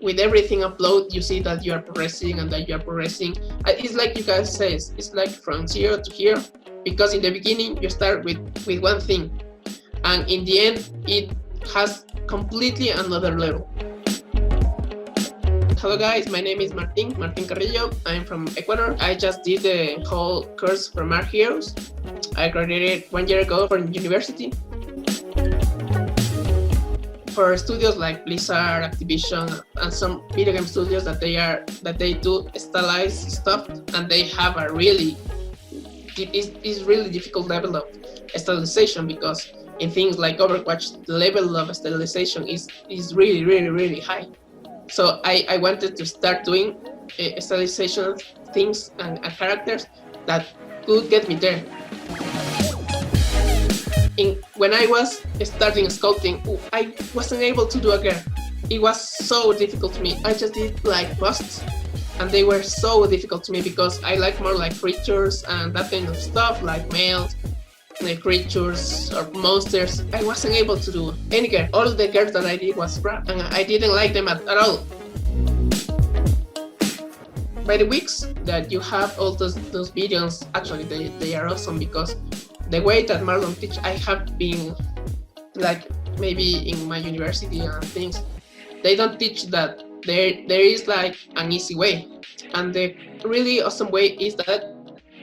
with everything upload, you see that you are progressing and that you are progressing. It's like you guys say, it's like from zero to here, because in the beginning you start with one thing, and in the end it has completely another level. Hello guys, my name is Martin Carrillo. I'm from Ecuador. I just did the whole course from Art Heroes. I graduated 1 year ago from university. For studios like Blizzard, Activision, and some video game studios that they do stylized stuff, and they have a really difficult level of stylization, because in things like Overwatch, the level of stylization is really high. So I wanted to start doing stylization things and characters that could get me there. When I was starting sculpting, I wasn't able to do a girl. It was so difficult to me. I just did like busts, and they were so difficult to me because I like more like creatures and that kind of stuff, like males, like creatures or monsters. I wasn't able to do any girl. All the girls that I did was crap, and I didn't like them at all. By the weeks that you have all those videos, actually they are awesome, because the way that Marlon teach, I have been like maybe in my university and things, they don't teach that there is like an easy way, and the really awesome way is that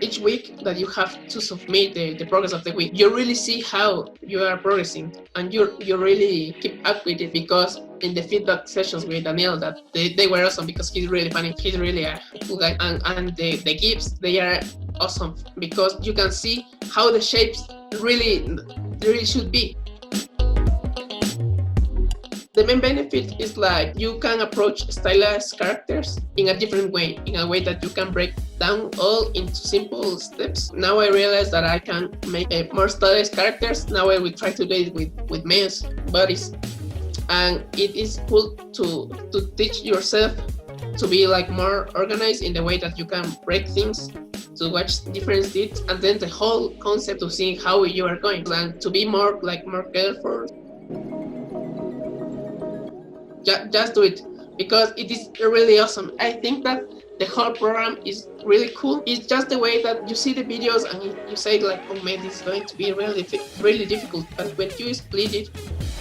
each week that you have to submit the progress of the week, you really see how you are progressing, and you really keep up with it, because in the feedback sessions with Daniel, that they were awesome, because he's really funny, he's really a cool guy, and the GIFs, they are awesome, because you can see how the shapes really should be. The main benefit is like you can approach stylized characters in a different way, in a way that you can break down all into simple steps. Now I realize that I can make more stylized characters. Now I will try to do it with men's bodies, and it is cool to teach yourself to be like more organized in the way that you can break things, to watch different steps, and then the whole concept to seeing how you are going, and to be more careful. Just do it, because it is really awesome. I think that the whole program is really cool. It's just the way that you see the videos and you say like, oh man, this is going to be really difficult. But when you split it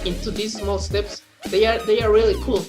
into these small steps, they are really cool.